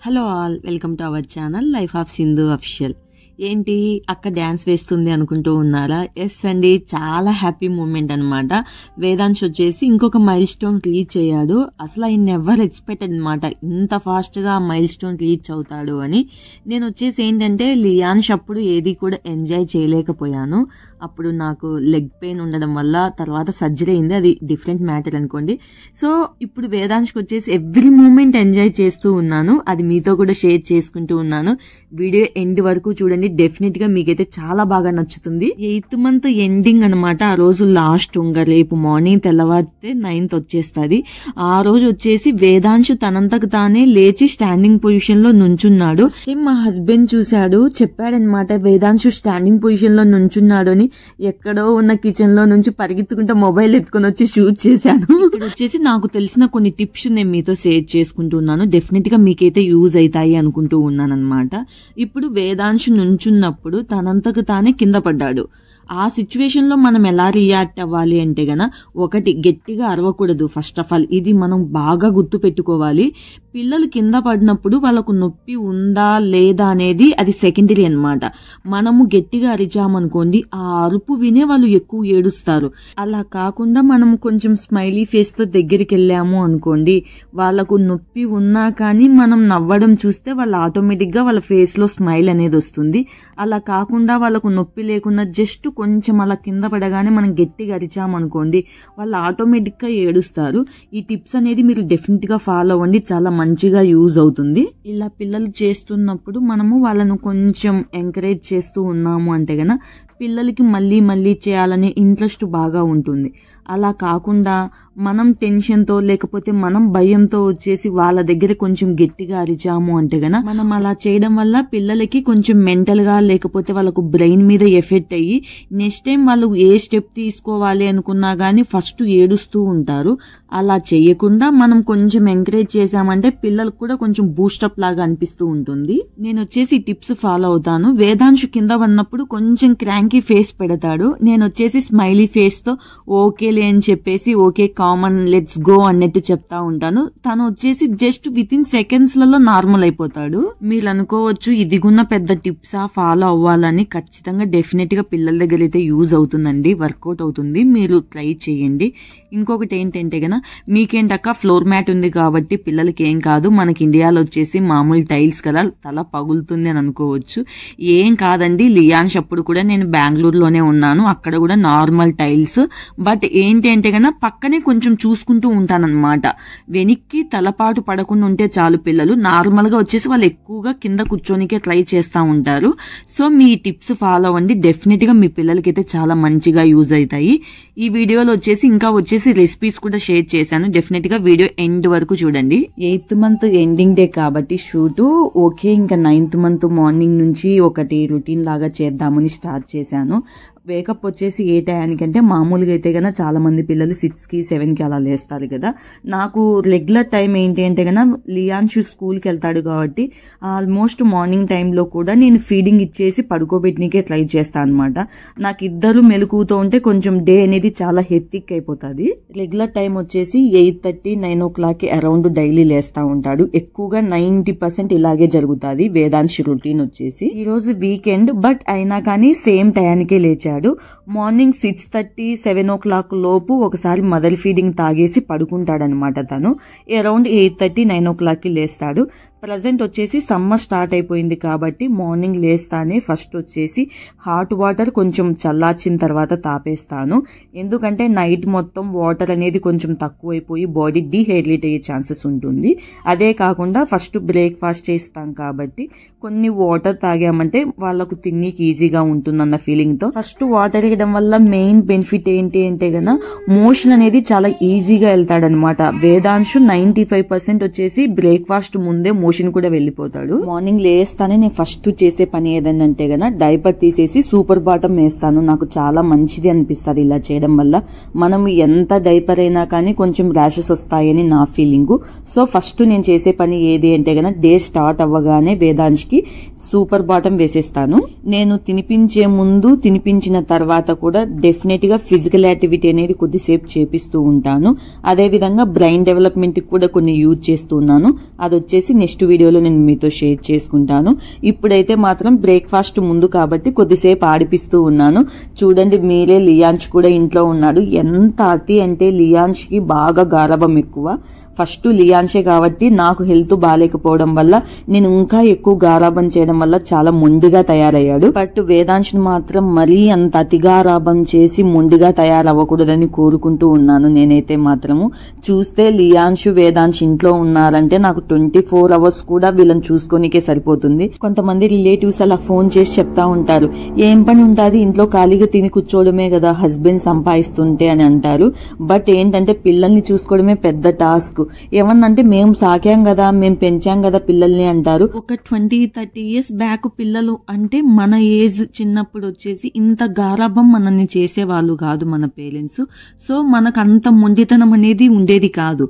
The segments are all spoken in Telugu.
Hello all, welcome to our channel life of Sindhu official. ఏంటి అక్క డ్యాన్స్ వేస్తుంది అనుకుంటూ ఉన్నారా? ఎస్ అండి, చాలా హ్యాపీ మూమెంట్ అనమాట. వేదాంశ్ వచ్చేసి ఇంకొక మైల్ స్టోన్ రీచ్ అయ్యాడు. అసలు ఐ నెవర్ ఎక్స్పెక్టెడ్ అనమాట ఇంత ఫాస్ట్గా ఆ మైల్ స్టోన్ రీచ్ అవుతాడు అని. నేను వచ్చేసి ఏంటంటే లియాన్ష్ అప్పుడు ఏది కూడా ఎంజాయ్ చేయలేకపోయాను. అప్పుడు నాకు లెగ్ పెయిన్ ఉండడం వల్ల తర్వాత సర్జరీ అయింది, అది డిఫరెంట్ మ్యాటర్ అనుకోండి. సో ఇప్పుడు వేదాంశ్కి వచ్చేసి ఎవ్రీ మూమెంట్ ఎంజాయ్ చేస్తూ ఉన్నాను, అది మీతో కూడా షేర్ చేసుకుంటూ ఉన్నాను. వీడియో ఎండ్ వరకు చూడండి, డెఫినెట్ గా మీకైతే చాలా బాగా నచ్చుతుంది. 8th month ఎండింగ్ అనమాట. ఆ రోజు లాస్ట్, రేపు మార్నింగ్ తెల్లవారితే 9th వచ్చేస్తుంది. ఆ రోజు వచ్చేసి వేదాంశు తనంతకు తానే లేచి స్టాండింగ్ పొజిషన్ లో నుంచున్నాడు. మా హస్బెండ్ చూశాడు, చెప్పాడనమాట వేదాంశు స్టాండింగ్ పొజిషన్ లో నుంచున్నాడు అని. ఎక్కడో ఉన్న కిచెన్ లో నుంచి పరిగెత్తుకుంటే మొబైల్ ఎత్తుకొని వచ్చి షూట్ చేశాను. ఇప్పుడు వచ్చేసి నాకు తెలిసిన కొన్ని టిప్స్ నేను మీతో షేర్ చేసుకుంటున్నాను. డెఫినెట్ గా మీకైతే యూజ్ అవుతాయి అనుకుంటూ ఉన్నాను అనమాట. ఇప్పుడు వేదాంశు నుంచున్నప్పుడు తనంతకు తానే కింద పడ్డాడు. ఆ సిచ్యువేషన్ లో మనం ఎలా రియాక్ట్ అవ్వాలి అంటే గన, ఒకటి గట్టిగా అరవకూడదు. ఫస్ట్ ఆఫ్ ఆల్ ఇది మనం బాగా గుర్తు పెట్టుకోవాలి. పిల్లలు కింద పడినప్పుడు వాళ్ళకు నొప్పి ఉందా లేదా అనేది అది సెకండరీ అన్నమాట. మనము గట్టిగా అరిచామనుకోండి, ఆ అరుపు వినే వాళ్ళు ఎక్కువ ఏడుస్తారు. అలా కాకుండా మనం కొంచెం స్మైలీ ఫేస్ తో దగ్గరికి వెళ్ళాము అనుకోండి, వాళ్ళకు నొప్పి ఉన్నా కానీ మనం నవ్వడం చూస్తే వాళ్ళు ఆటోమేటిక్ గా వాళ్ళ ఫేస్ లో స్మైల్ అనేది వస్తుంది. అలా కాకుండా వాళ్ళకు నొప్పి లేకుండా జస్ట్ కొంచెం అలా కింద పడగానే మనం గట్టిగా అరిచామనుకోండి, వాళ్ళు ఆటోమేటిక్ గా ఏడుస్తారు. ఈ టిప్స్ అనేది మీరు డెఫినెట్ గా ఫాలో అవ్వండి, చాలా మంచిగా యూజ్ అవుతుంది. ఇలా పిల్లలు చేస్తున్నప్పుడు మనము వాళ్ళను కొంచెం ఎంకరేజ్ చేస్తూ ఉన్నాము అంటే గన పిల్లలకి మళ్ళీ మళ్ళీ చేయాలనే ఇంట్రెస్ట్ బాగా ఉంటుంది. అలా కాకుండా మనం టెన్షన్తో లేకపోతే మనం భయంతో వచ్చేసి వాళ్ళ దగ్గర కొంచెం గట్టిగా అరిచాము అంటే గన మనం అలా చేయడం వల్ల పిల్లలకి కొంచెం మెంటల్ గా లేకపోతే వాళ్ళకు బ్రెయిన్ మీద ఎఫెక్ట్ అయ్యి నెక్స్ట్ టైం వాళ్ళు ఏ స్టెప్ తీసుకోవాలి అనుకున్నా గానీ ఫస్ట్ ఏడుస్తూ ఉంటారు. అలా చేయకుండా మనం కొంచెం ఎంకరేజ్ చేసామంటే పిల్లలకు కూడా కొంచెం బూస్టప్ లాగా అనిపిస్తూ ఉంటుంది. నేను వచ్చేసి టిప్స్ ఫాలో అవుతాను. వేదాంశు కింద ఉన్నప్పుడు కొంచెం క్రాంకీ ఫేస్ పెడతాడు. నేను వచ్చేసి స్మైలీ ఫేస్ తో ఓకేలే అని చెప్పేసి ఓకే కామన్ లెట్స్ గో అన్నట్టు చెప్తా ఉంటాను. తను వచ్చేసి జస్ట్ విత్ ఇన్ సెకండ్స్ లలో నార్మల్ అయిపోతాడు. మీరు అనుకోవచ్చు ఇదిగున్న పెద్ద టిప్సా ఫాలో అవ్వాలని. ఖచ్చితంగా డెఫినెట్ గా పిల్లల దగ్గర అయితే యూజ్ అవుతుందండి, వర్కౌట్ అవుతుంది, మీరు ట్రై చేయండి. ఇంకొకటి ఏంటంటే గన, మీకేంటక్క ఫ్లోర్ మ్యాట్ ఉంది కాబట్టి పిల్లలకి ఏం కాదు, మనకి ఇండియాలో వచ్చేసి మామూలు టైల్స్ కదా తల పగులుతుంది అని అనుకోవచ్చు. ఏం కాదండి, లియాన్ష్ అప్పుడు కూడా నేను బెంగళూరులోనే ఉన్నాను, అక్కడ కూడా నార్మల్ టైల్స్. బట్ ఏంటి అంటే గన పక్కనే కొంచెం చూసుకుంటూ ఉంటానన్నమాట. వెనక్కి తలపాటు పడకుండా ఉంటే చాలు. పిల్లలు నార్మల్ గా వచ్చేసి వాళ్ళు ఎక్కువగా కింద కూర్చోనికే ట్రై చేస్తూ ఉంటారు. సో మీ టిప్స్ ఫాలో అవ్వండి, డెఫినెట్ గా మీ పిల్లలకి అయితే చాలా మంచిగా యూజ్ అవుతాయి. ఈ వీడియోలో వచ్చేసి ఇంకా వచ్చేసి రెసిపీస్ కూడా షేర్ చేశాను, డెఫినెట్ గా వీడియో ఎండ్ వరకు చూడండి. 8th month ఎండింగ్ డే కాబట్టి షూట్ ఓకే, ఇంకా 9th month మార్నింగ్ నుంచి ఒకటి రొటీన్ లాగా చేద్దామని స్టార్ట్ చేశాను. వేకప్ వచ్చేసి ఏ టయానికంటే మామూలుగా అయితే కన్నా చాలా మంది పిల్లలు 6కి 7కి అలా లేస్తారు కదా. నాకు రెగ్యులర్ టైం ఏంటి అంటే కన్నా లియాన్షు స్కూల్కి వెళ్తాడు కాబట్టి ఆల్మోస్ట్ మార్నింగ్ టైంలో కూడా నేను ఫీడింగ్ ఇచ్చేసి పడుకోబెట్టినకే ట్రై చేస్తాను అనమాట. నాకు ఇద్దరు మెలకువతో ఉంటే కొంచెం డే అనేది చాలా హెక్టిక్ అయిపోతుంది. రెగ్యులర్ టైం వచ్చేసి 8:30, 9 o'clock అరౌండ్ డైలీ లేస్తా ఉంటాడు. ఎక్కువగా 90% ఇలాగే జరుగుతుంది వేదాంశ్ రొటీన్ వచ్చేసి. ఈ రోజు వీకెండ్ బట్ అయినా కానీ సేమ్ టయానికే లేచాడు. మార్నింగ్ 6:30, 7 o'clock లోపు ఒకసారి మదర్ ఫీడింగ్ తాగేసి పడుకుంటాడనమాట. తను అరౌండ్ 8:30, 9 o'clock లేస్తాడు. ప్రజెంట్ వచ్చేసి సమ్మర్ స్టార్ట్ అయిపోయింది కాబట్టి మార్నింగ్ లేస్తానే ఫస్ట్ వచ్చేసి హాట్ వాటర్ కొంచెం చల్లార్చిన తర్వాత తాపేస్తాను. ఎందుకంటే నైట్ మొత్తం వాటర్ అనేది కొంచెం తక్కువైపోయి బాడీ డీహైడ్రేట్ అయ్యే ఛాన్సెస్ ఉంటుంది. అదే కాకుండా ఫస్ట్ బ్రేక్ఫాస్ట్ చేస్తాం కాబట్టి కొన్ని వాటర్ తాగామంటే వాళ్ళకు తిన్నీకి ఈజీగా ఉంటుందన్న ఫీలింగ్ తో ఫస్ట్ వాటర్ వేయడం వల్ల మెయిన్ బెనిఫిట్ ఏంటి అంటే గన మోషన్ అనేది చాలా ఈజీగా వెళ్తాడనమాట. వేదాంశు 95% వచ్చేసి బ్రేక్ఫాస్ట్ ముందే మోషన్ కూడా వెళ్ళిపోతాడు. మార్నింగ్ లేస్తానే నేను ఫస్ట్ చేసే పని ఏదంటే గన డైపర్ తీసేసి సూపర్ బాటమ్ వేస్తాను. నాకు చాలా మంచిది అనిపిస్తుంది ఇలా చేయడం వల్ల. మనం ఎంత డైపర్ అయినా కానీ కొంచెం ర్యాషెస్ వస్తాయని నా ఫీలింగ్. సో ఫస్ట్ నేను చేసే పని ఏది అంటే గన డే స్టార్ట్ అవ్వగానే వేదాంశ్కి సూపర్ బాటమ్ వేసేస్తాను. నేను తినిపించే ముందు తినిపించిన వచ్చిన తర్వాత కూడా డెఫినెట్ గా ఫిజికల్ యాక్టివిటీ అనేది కొద్దిసేపు చేపిస్తూ ఉంటాను. అదే విధంగా బ్రెయిన్ డెవలప్మెంట్ కి కూడా కొన్ని యూజ్ చేస్తున్నాను. అది వచ్చేసి నెక్స్ట్ వీడియోలో నేను మీతో షేర్ చేసుకుంటాను. ఇప్పుడైతే మాత్రం బ్రేక్ఫాస్ట్ ముందు కాబట్టి కొద్దిసేపు ఆడిపిస్తూ ఉన్నాను. చూడండి మీరే, లియాన్స్ కూడా ఇంట్లో ఉన్నాడు. ఎంత అతి అంటే లియాన్స్ కి బాగా గారాబం ఎక్కువ. ఫస్ట్ లియాన్సే కాబట్టి నాకు హెల్త్ బాగాలేకపోవడం వల్ల నేను ఇంకా ఎక్కువ గారాబం చేయడం వల్ల చాలా మొండిగా తయారయ్యాడు. బట్ వేదాంశ్ మాత్రం మరీ అంత అతిగారాబం చేసి మొండిగా తయారవ్వకూడదని కోరుకుంటూ ఉన్నాను నేనైతే మాత్రము. చూస్తే లియాన్ష్ వేదాంశ్ ఇంట్లో ఉన్నారంటే నాకు 24 hours కూడా వీళ్ళని చూసుకోనికే సరిపోతుంది. కొంతమంది రిలేటివ్స్ అలా ఫోన్ చేసి చెప్తా ఉంటారు, ఏం పని ఉంటుంది ఇంట్లో ఖాళీగా తిని కూర్చోవడమే కదా హస్బెండ్ సంపాదిస్తుంటే అని అంటారు. బట్ ఏంటంటే పిల్లల్ని చూసుకోవడమే పెద్ద టాస్క్. ఏమన్నంటే మేము సాకాం కదా, మేము పెంచాం కదా పిల్లల్ని అంటారు. ఒక 20-30 years బ్యాక్ పిల్లలు అంటే మన ఏజ్ చిన్నప్పుడు వచ్చేసి ఇంత గారాబం మనల్ని చేసేవాళ్ళు కాదు మన పేరెంట్స్. సో మనకు అంత మొండితనం అనేది ఉండేది కాదు.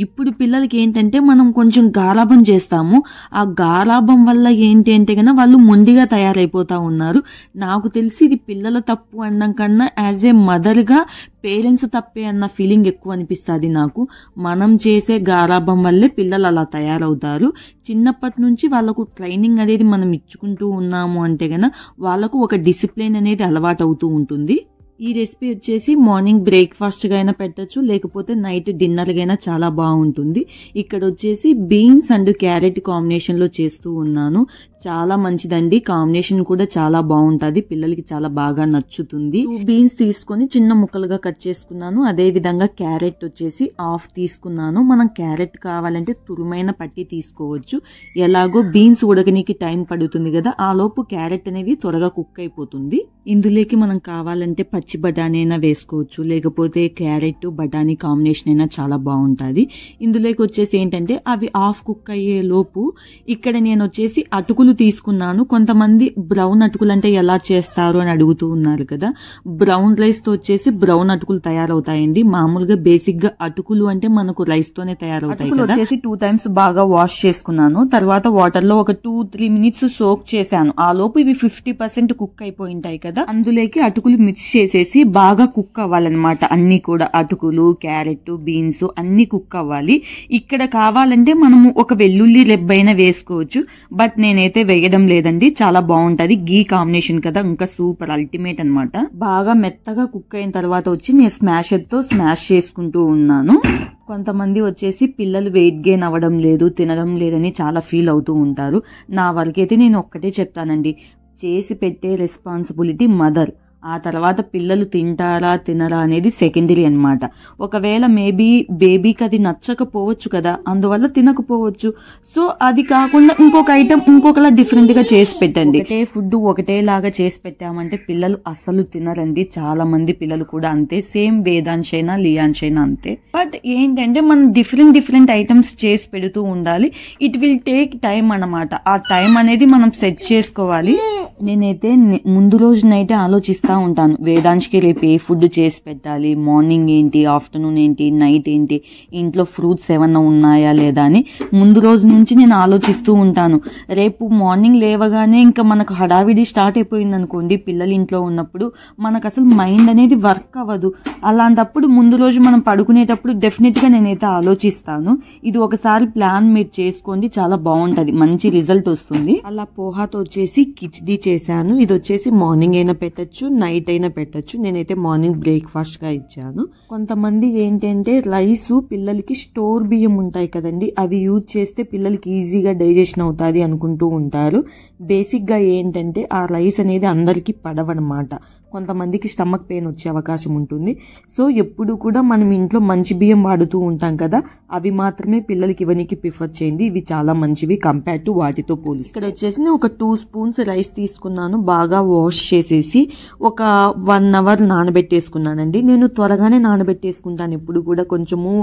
ఇప్పుడు పిల్లలకి ఏంటంటే మనం కొంచెం గారాబం చేస్తాము. ఆ గారాబం వల్ల ఏంటి అంటే కన్నా వాళ్ళు మొండిగా తయారైపోతా ఉన్నారు. నాకు తెలిసి ఇది పిల్లల తప్పు అనడం కన్నా యాజ్ ఏ మదర్ గా పేరెంట్స్ తప్పే అన్న ఫీలింగ్ ఎక్కువ అనిపిస్తుంది నాకు. మనం చేసే గారాబం వల్లే పిల్లలు అలా తయారవుతారు. చిన్నప్పటి నుంచి వాళ్ళకు ట్రైనింగ్ అనేది మనం ఇచ్చుకుంటూ ఉన్నాము అంటే గన వాళ్ళకు ఒక డిసిప్లిన్ అనేది అలవాటు అవుతూ ఉంటుంది. ఈ రెసిపీ వచ్చేసి మార్నింగ్ బ్రేక్ఫాస్ట్ గా అయినా పెట్టచ్చు, లేకపోతే నైట్ డిన్నర్ గా అయినా చాలా బాగుంటుంది. ఇక్కడ వచ్చేసి బీన్స్ అండ్ క్యారెట్ కాంబినేషన్ లో చేస్తూ ఉన్నాను. చాలా మంచిదండి, కాంబినేషన్ కూడా చాలా బాగుంటది, పిల్లలకి చాలా బాగా నచ్చుతుంది. 2 బీన్స్ తీసుకొని చిన్న ముక్కలుగా కట్ చేసుకున్నాను. అదే విధంగా క్యారెట్ వచ్చేసి హాఫ్ తీసుకున్నాను. మనం క్యారెట్ కావాలంటే తురుమైన పట్టి తీసుకోవచ్చు. ఎలాగో బీన్స్ ఉడకనికి టైం పడుతుంది కదా, ఆ లోపు క్యారెట్ అనేది త్వరగా కుక్ అయిపోతుంది. ఇందులోకి మనం కావాలంటే పచ్చి బఠానీ అయినా వేసుకోవచ్చు, లేకపోతే క్యారెట్ బఠానీ కాంబినేషన్ అయినా చాలా బాగుంటుంది. ఇందులోకి వచ్చేసి ఏంటంటే అవి హాఫ్ కుక్ అయ్యే లోపు ఇక్కడ నేను వచ్చేసి అటుకులు తీసుకున్నాను. కొంతమంది బ్రౌన్ అటుకులు అంటే ఎలా చేస్తారు అని అడుగుతూ ఉన్నారు కదా. బ్రౌన్ రైస్ తో వచ్చేసి బ్రౌన్ అటుకులు తయారవుతాయండి. మామూలుగా బేసిక్ గా అటుకులు అంటే మనకు రైస్ తోనే తయారవుతాయి కదా. వచ్చేసి 2 times బాగా వాష్ చేసుకున్నాను. తర్వాత వాటర్ లో ఒక 2-3 minutes సోక్ చేశాను. ఆ లోపు ఇవి 50% కుక్ అయిపోయింటాయి కదా. అందులోకి అటుకులు మిక్స్ చేసేసి బాగా కుక్ అవ్వాలన్నమాట. అన్ని కూడా అటుకులు, క్యారెట్, బీన్స్ అన్ని కుక్ అవ్వాలి. ఇక్కడ కావాలంటే మనము ఒక వెల్లుల్లి రెబ్బైనా వేసుకోవచ్చు. బట్ నేనైతే వేయడం లేదండి, చాలా బాగుంటది. గీ కాంబినేషన్ కదా, ఇంకా సూపర్ అల్టిమేట్ అన్నమాట. బాగా మెత్తగా కుక్ అయిన తర్వాత వచ్చి నేను స్మాషర్ తో స్మాష్ చేసుకుంటూ ఉన్నాను. కొంతమంది వచ్చేసి పిల్లలు వెయిట్ గెయిన్ అవ్వడం లేదు, తినడం లేదని చాలా ఫీల్ అవుతూ ఉంటారు. నా వరకైతే నేను ఒక్కటే చెప్తానండి, చేసి పెట్టే రెస్పాన్సిబిలిటీ మదర్. ఆ తర్వాత పిల్లలు తింటారా తినరా అనేది సెకండరీ అన్నమాట. ఒకవేళ మేబీ బేబీకి అది నచ్చకపోవచ్చు కదా, అందువల్ల తినకపోవచ్చు. సో అది కాకుండా ఇంకొక ఐటమ్ ఇంకొకలా డిఫరెంట్ గా చేసి పెట్టండి. ఒకటే ఫుడ్ ఒకటేలాగా చేసి పెట్టామంటే పిల్లలు అస్సలు తినరండి. చాలా మంది పిల్లలు కూడా అంతే, సేమ్ వేదాంశ్ అయినా లియాన్స్ అయినా అంతే. బట్ ఏంటంటే మనం డిఫరెంట్ ఐటమ్స్ చేసి పెడుతూ ఉండాలి. ఇట్ విల్ టేక్ టైం అన్నమాట. ఆ టైం అనేది మనం సెట్ చేసుకోవాలి. నేనైతే ముందు రోజునైతే ఆలోచిస్తా ఉంటాను, వేదాంశ్కి రేపు ఏ ఫుడ్ చేసి పెట్టాలి, మార్నింగ్ ఏంటి, ఆఫ్టర్నూన్ ఏంటి, నైట్ ఏంటి, ఇంట్లో ఫ్రూట్స్ ఏమన్నా ఉన్నాయా లేదా అని ముందు రోజు నుంచి నేను ఆలోచిస్తూ ఉంటాను. రేపు మార్నింగ్ లేవగానే ఇంకా మనకు హడావిడి స్టార్ట్ అయిపోయింది అనుకోండి, పిల్లలు ఇంట్లో ఉన్నప్పుడు మనకు అసలు మైండ్ అనేది వర్క్ అవ్వదు. అలాంటప్పుడు ముందు రోజు మనం పడుకునేటప్పుడు డెఫినెట్ గా నేనైతే ఆలోచిస్తాను. ఇది ఒకసారి ప్లాన్ మీరు చేసుకోండి, చాలా బాగుంటది, మంచి రిజల్ట్ వస్తుంది. అలా పోహాతో వచ్చేసి కిచిడి చేశాను. ఇది వచ్చేసి మార్నింగ్ అయినా పెట్టచ్చు, నైట్ అయినా పెట్టచ్చు. నేనైతే మార్నింగ్ బ్రేక్ఫాస్ట్ గా ఇచ్చాను. కొంతమంది ఏంటంటే రైస్ పిల్లలకి స్టోర్ బియ్యం ఉంటాయి కదండి, అవి యూజ్ చేస్తే పిల్లలకి ఈజీగా డైజెషన్ అవుతుంది అనుకుంటూ ఉంటారు. బేసిక్ గా ఏంటంటే ఆ రైస్ అనేది అందరికీ పడవన్నమాట. కొంతమందికి స్టమక్ పెయిన్ వచ్చే అవకాశం ఉంటుంది. సో ఎప్పుడు కూడా మనం ఇంట్లో మంచి బియ్యం వాడుతూ ఉంటాం కదా, అవి మాత్రమే పిల్లలకి ఇవ్వడానికి ప్రిఫర్ చేయండి. ఇవి చాలా మంచివి కంపేర్ టు వాటితో పోలిస్తే. ఇక్కడ వచ్చేసి నేను ఒక 2 spoons రైస్ తీసుకున్నాను. బాగా వాష్ చేసేసి ఒక 1 hour నానబెట్టేసుకున్నానండి. నేను త్వరగానే నానబెట్టేసుకుంటాను ఎప్పుడు కూడా, కొంచెము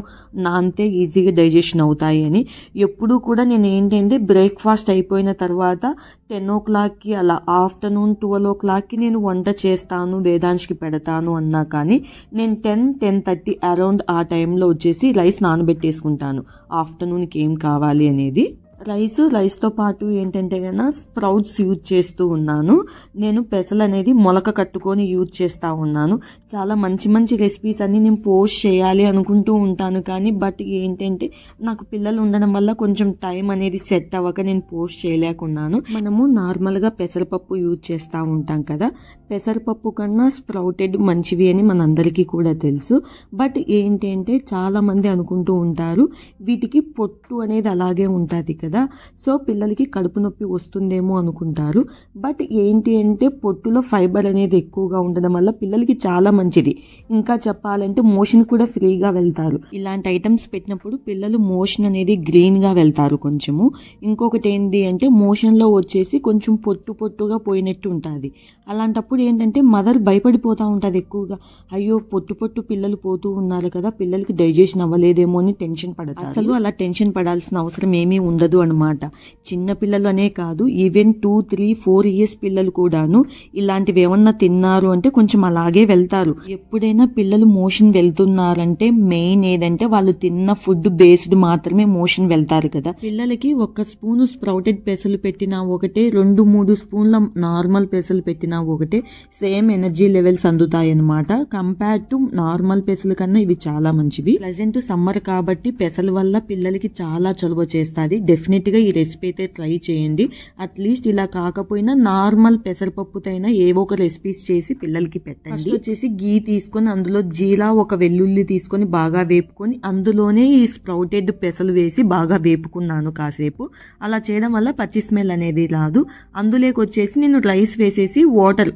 నానితే ఈజీగా డైజెషన్ అవుతాయి అని. ఎప్పుడు కూడా నేను ఏంటంటే బ్రేక్ఫాస్ట్ అయిపోయిన తర్వాత 10 o'clockకి అలా ఆఫ్టర్నూన్ 12 o'clockకి నేను వంట చేస్తాను, వేదాంశ్కి పెడతాను అన్నా కానీ నేను 10-10:30 అరౌండ్ ఆ టైంలో వచ్చేసి రైస్ నానబెట్టేసుకుంటాను ఆఫ్టర్నూన్కి ఏం కావాలి అనేది. రైస్తో పాటు ఏంటంటే కన్నా స్ప్రౌట్స్ యూజ్ చేస్తూ ఉన్నాను. నేను పెసలు అనేది మొలక కట్టుకొని యూజ్ చేస్తూ ఉన్నాను. చాలా మంచి మంచి రెసిపీస్ అన్ని నేను పోస్ట్ చేయాలి అనుకుంటూ ఉంటాను, కానీ బట్ ఏంటంటే నాకు పిల్లలు ఉండడం వల్ల కొంచెం టైం అనేది సెట్ అవ్వక నేను పోస్ట్ చేయలేకున్నాను. మనము నార్మల్గా పెసరపప్పు యూజ్ చేస్తూ ఉంటాం కదా, పెసరపప్పు కన్నా స్ప్రౌటెడ్ మంచివి అని మనందరికీ కూడా తెలుసు. బట్ ఏంటంటే చాలా మంది అనుకుంటూ ఉంటారు వీటికి పొట్టు అనేది అలాగే ఉంటుంది కదా, సో పిల్లలకి కడుపు నొప్పి వస్తుందేమో అనుకుంటారు. బట్ ఏంటి అంటే పొట్టులో ఫైబర్ అనేది ఎక్కువగా ఉండడం వల్ల పిల్లలకి చాలా మంచిది. ఇంకా చెప్పాలంటే మోషన్ కూడా ఫ్రీగా వెళ్తారు. ఇలాంటి ఐటమ్స్ పెట్టినప్పుడు పిల్లలు మోషన్ అనేది గ్రీన్గా వెళ్తారు కొంచెము. ఇంకొకటి ఏంటి అంటే మోషన్లో వచ్చేసి కొంచెం పొట్టుగా పోయినట్టు ఉంటుంది. అలాంటప్పుడు ఏంటంటే మదర్ భయపడిపోతూ ఉంటుంది ఎక్కువగా, అయ్యో పొట్టు పిల్లలు పోతూ ఉన్నారు కదా, పిల్లలకి డైజెషన్ అవ్వలేదేమో అని టెన్షన్ పడతారు. అసలు అలా టెన్షన్ పడాల్సిన అవసరం ఏమీ ఉండదు అనమాట. చిన్న పిల్లలు అనే కాదు, ఈవెన్ 2, 3, 4 years పిల్లలు కూడాను ఇలాంటివి ఏమన్నా తిన్నారు అంటే కొంచెం అలాగే వెళ్తారు. ఎప్పుడైనా పిల్లలు మోషన్ వెళ్తున్నారంటే మెయిన్ ఏదంటే వాళ్ళు తిన్న ఫుడ్ బేస్డ్ మాత్రమే మోషన్ వెళ్తారు కదా. పిల్లలకి 1 స్పూను స్ప్రౌటెడ్ పెసలు పెట్టినా ఒకటే, 2-3 స్పూన్ల నార్మల్ పెసలు పెట్టినా ఒకటే, సేమ్ ఎనర్జీ లెవెల్స్ అందుతాయి అనమాట. కంపేర్ టు నార్మల్ పెసలు కన్నా ఇవి చాలా మంచివి. ప్రెసెంట్ సమ్మర్ కాబట్టి పెసల వల్ల పిల్లలకి చాలా చలువ చేస్తుంది. డెఫినెట్ గా ఈ రెసిపీ అయితే ట్రై చేయండి. అట్లీస్ట్ ఇలా కాకపోయినా నార్మల్ పెసరపప్పుతైనా ఏవో ఒక రెసిపీస్ చేసి పిల్లలకి పెట్టండి. ఫస్ట్ వచ్చేసి గీ తీసుకొని అందులో జీరా, 1 వెల్లుల్లి తీసుకొని బాగా వేపుకొని అందులోనే ఈ స్ప్రౌటెడ్ పెసలు వేసి బాగా వేపుకున్నాను కాసేపు. అలా చేయడం వల్ల పచ్చి స్మెల్ అనేది రాదు. అందులోకి వచ్చేసి నేను రైస్ వేసేసి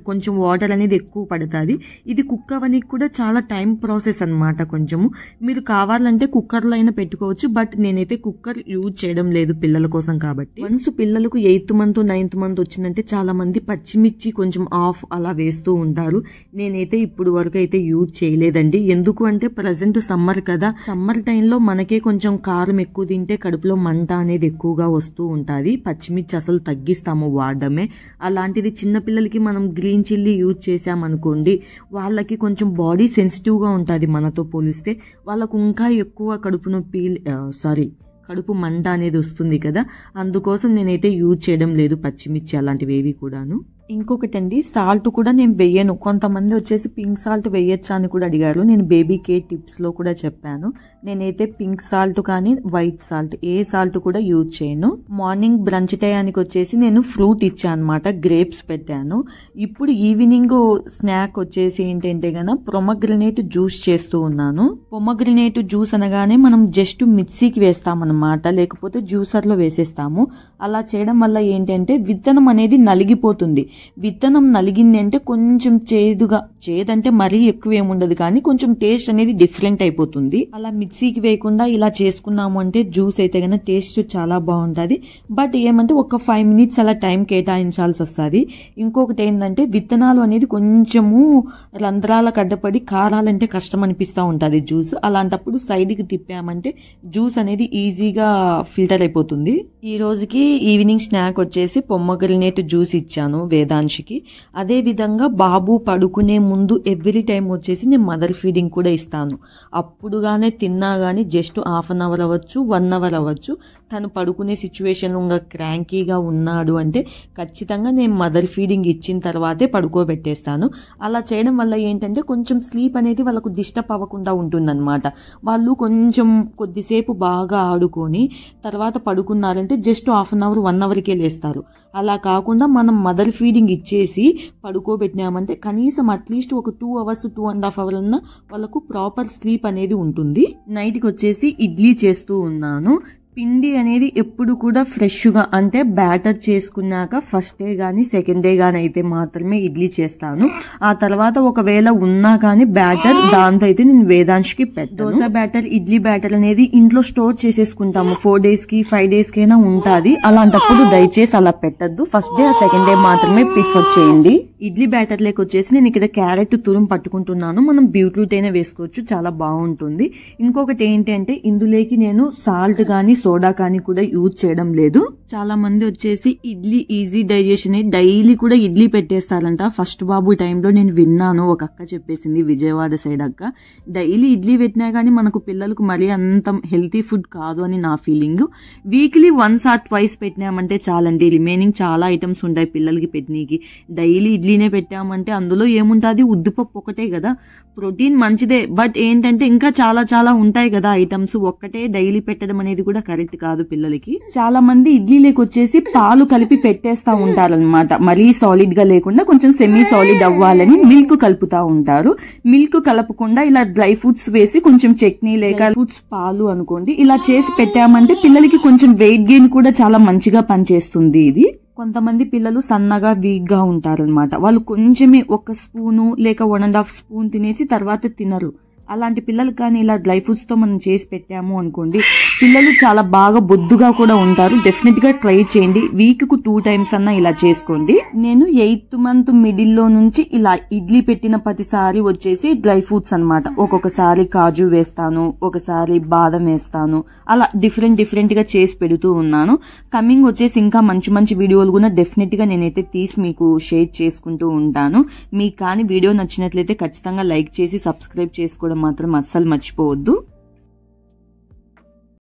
కొంచెం వాటర్ అనేది ఎక్కువ పడుతుంది. ఇది కుక్ అవ్వడానికి కూడా చాలా టైం ప్రాసెస్ అనమాట. కొంచెము మీరు కావాలంటే కుక్కర్లో అయినా పెట్టుకోవచ్చు, బట్ నేనైతే కుక్కర్ యూజ్ చేయడం లేదు పిల్లల కోసం కాబట్టి. వన్స్ పిల్లలకు 8th month 9th month వచ్చిందంటే చాలా మంది పచ్చిమిర్చి కొంచెం ఆఫ్ అలా వేస్తూ ఉంటారు. నేనైతే ఇప్పుడు వరకు అయితే యూజ్ చేయలేదండి. ఎందుకు అంటే ప్రజెంట్ సమ్మర్ కదా, సమ్మర్ టైంలో మనకే కొంచెం కారం ఎక్కువ తింటే కడుపులో మంట అనేది ఎక్కువగా వస్తూ ఉంటుంది. పచ్చిమిర్చి అసలు తగ్గిస్తాము వాడడమే. అలాంటిది చిన్నపిల్లలకి మనం గ్రీన్ చిల్లీ యూజ్ చేసామనుకోండి, వాళ్ళకి కొంచెం బాడీ సెన్సిటివ్గా ఉంటుంది మనతో పోలిస్తే. వాళ్ళకు ఇంకా ఎక్కువ కడుపు మంట అనేది వస్తుంది కదా, అందుకోసం నేనైతే యూజ్ చేయడం లేదు పచ్చిమిర్చి అలాంటివి ఏవి కూడాను. ఇంకొకటండి, సాల్ట్ కూడా నేను వెయ్యను. కొంతమంది వచ్చేసి పింక్ సాల్ట్ వేయచ్చా అని కూడా అడిగారు. నేను బేబీ కేర్ టిప్స్లో కూడా చెప్పాను. నేనైతే పింక్ సాల్ట్ కానీ వైట్ సాల్ట్ ఏ సాల్ట్ కూడా యూజ్ చేయను. మార్నింగ్ బ్రంచ్ టయానికి వచ్చేసి నేను ఫ్రూట్ ఇచ్చాను అనమాట, గ్రేప్స్ పెట్టాను. ఇప్పుడు ఈవినింగ్ స్నాక్ వచ్చేసి ఏంటంటే గన పొమగ్రనేట్ జ్యూస్ చేస్తూ ఉన్నాను. పొమగ్రనేట్ జ్యూస్ అనగానే మనం జస్ట్ మిక్సీకి వేస్తామన్నమాట, లేకపోతే జ్యూసర్లో వేసేస్తాము. అలా చేయడం వల్ల ఏంటంటే విత్తనం అనేది నలిగిపోతుంది. విత్తనం నలిగింది అంటే కొంచెం చేదంటే మరీ ఎక్కువ ఏముండదు, కానీ కొంచెం టేస్ట్ అనేది డిఫరెంట్ అయిపోతుంది. అలా మిక్సీకి వేయకుండా ఇలా చేసుకున్నాము అంటే జ్యూస్ అయితే కన్నా టేస్ట్ చాలా బాగుంటుంది. బట్ ఏమంటే ఒక 5 minutes అలా టైం కేటాయించాల్సి వస్తుంది. ఇంకొకటి ఏంటంటే విత్తనాలు అనేది కొంచెము రంధ్రాల కడ్డపడి కారాలంటే కష్టం అనిపిస్తూ ఉంటుంది జ్యూస్. అలాంటప్పుడు సైడ్కి తిప్పామంటే జ్యూస్ అనేది ఈజీగా ఫిల్టర్ అయిపోతుంది. ఈ రోజుకి ఈవినింగ్ స్నాక్ వచ్చేసి పొమగ్రనేట్ జ్యూస్ ఇచ్చాను వేదాంశికి. అదే విధంగా బాబు పడుకునే ముందు ఎవ్రీ టైం వచ్చేసి నేను మదర్ ఫీడింగ్ కూడా ఇస్తాను. అప్పుడుగానే తిన్నా కానీ జస్ట్ 1/2 hour అవ్వచ్చు, 1 hour అవ్వచ్చు, తను పడుకునే సిచ్యువేషన్లో ఇంకా క్రాంకీగా ఉన్నాడు అంటే ఖచ్చితంగా నేను మదర్ ఫీడింగ్ ఇచ్చిన తర్వాతే పడుకోబెట్టేస్తాను. అలా చేయడం వల్ల ఏంటంటే కొంచెం స్లీప్ అనేది వాళ్ళకు డిస్టర్బ్ అవ్వకుండా ఉంటుందన్నమాట. వాళ్ళు కొంచెం కొద్దిసేపు బాగా ఆడుకొని తర్వాత పడుకున్నారంటే జస్ట్ 1/2 hour 1 hourకే లేస్తారు. అలా కాకుండా మనం మదర్ ఫీడింగ్ ఇచ్చేసి పడుకోబెట్టినామంటే కనీసం అట్లీస్ట్ ఒక 2 hours 2.5 hours ఉన్న వాళ్ళకు ప్రాపర్ స్లీప్ అనేది ఉంటుంది. నైట్కి వచ్చేసి ఇడ్లీ చేస్తూ ఉన్నాను. పిండి అనేది ఎప్పుడు కూడా ఫ్రెష్గా అంటే బ్యాటర్ చేసుకున్నాక ఫస్ట్ డే కానీ సెకండ్ డే కానీ అయితే మాత్రమే ఇడ్లీ చేస్తాను. ఆ తర్వాత ఒకవేళ ఉన్నా కానీ బ్యాటర్ దాంతో అయితే నేను వేదాంశికి పెట్టను. దోశ బ్యాటర్, ఇడ్లీ బ్యాటర్ అనేది ఇంట్లో స్టోర్ చేసేసుకుంటాము. 4 daysకి 5 daysకైనా ఉంటుంది. అలాంటప్పుడు దయచేసి అలా పెట్టద్దు. ఫస్ట్ డే సెకండ్ డే మాత్రమే ప్రిఫర్ చేయండి. ఇడ్లీ బ్యాటర్ లేక వచ్చేసి నేను ఇక్కడ క్యారెట్ తురుము పట్టుకుంటున్నాను. మనం బీట్రూట్ అయినా వేసుకోవచ్చు, చాలా బాగుంటుంది. ఇంకొకటి ఏంటంటే ఇందులోకి నేను సాల్ట్ కానీ సోడా కానీ కూడా యూజ్ చేయడం లేదు. చాలా మంది వచ్చేసి ఇడ్లీ ఈజీ డైజెషన్ డైలీ కూడా ఇడ్లీ పెట్టేస్తారంట. ఫస్ట్ బాబు టైంలో నేను విన్నాను, ఒక అక్క చెప్పేసింది, విజయవాడ సైడ్ అక్క. డైలీ ఇడ్లీ పెట్టినా కానీ మనకు పిల్లలకు మరీ అంత హెల్తీ ఫుడ్ కాదు అని నా feeling. Weekly once or twice పెట్టినామంటే చాలండి. రిమైనింగ్ చాలా ఐటమ్స్ ఉంటాయి పిల్లలకి పెట్టనీకి. డైలీ ఇడ్లీనే పెట్టామంటే అందులో ఏముంటుంది, ఉద్దిపప్పు ఒకటే కదా. ప్రోటీన్ మంచిదే, బట్ ఏంటంటే ఇంకా చాలా చాలా ఉంటాయి కదా ఐటమ్స్. ఒక్కటే డైలీ పెట్టడం అనేది కూడా కరెక్ట్ కాదు పిల్లలకి. చాలా మంది ఇడ్లీలోకి వచ్చేసి పాలు కలిపి పెట్టేస్తా ఉంటారనమాట. మరీ సాలిడ్ గా లేకుండా కొంచెం సెమీ సాలిడ్ అవ్వాలని మిల్క్ కలుపుతా ఉంటారు. మిల్క్ కలపకుండా ఇలా డ్రై ఫ్రూట్స్ వేసి కొంచెం చట్నీ లేక ఫ్రూట్స్ పాలు అనుకోండి ఇలా చేసి పెట్టామంటే పిల్లలకి కొంచెం వెయిట్ గెయిన్ కూడా చాలా మంచిగా పనిచేస్తుంది ఇది. కొంతమంది పిల్లలు సన్నగా వీక్ గా ఉంటారనమాట. వాళ్ళు కొంచెమే 1 స్పూను లేక 1.5 స్పూన్ తినేసి తర్వాత తినరు. అలాంటి పిల్లలు కానీ ఇలా డ్రై ఫ్రూట్స్ తో మనం చేసి పెట్టాము అనుకోండి, పిల్లలు చాలా బాగా బొద్దుగా కూడా ఉంటారు. డెఫినెట్ గా ట్రై చేయండి. వీక్ కు 2 టైమ్స్ అన్నా ఇలా చేసుకోండి. నేను 8th మంత్ మిడిల్ లో నుంచి ఇలా ఇడ్లీ పెట్టిన ప్రతిసారి వచ్చేసి డ్రై ఫ్రూట్స్ అనమాట. ఒక్కొక్కసారి కాజు వేస్తాను, ఒకసారి బాదం వేస్తాను, అలా డిఫరెంట్ గా చేసి పెడుతూ ఉన్నాను. కమింగ్ వచ్చేసి ఇంకా మంచి మంచి వీడియోలు కూడా డెఫినెట్ గా నేనైతే తీసి మీకు షేర్ చేసుకుంటూ ఉంటాను. మీకు కానీ వీడియో నచ్చినట్లయితే ఖచ్చితంగా లైక్ చేసి సబ్స్క్రైబ్ చేసుకోవడం మాత్రం అస్సలు మర్చిపోవద్దు.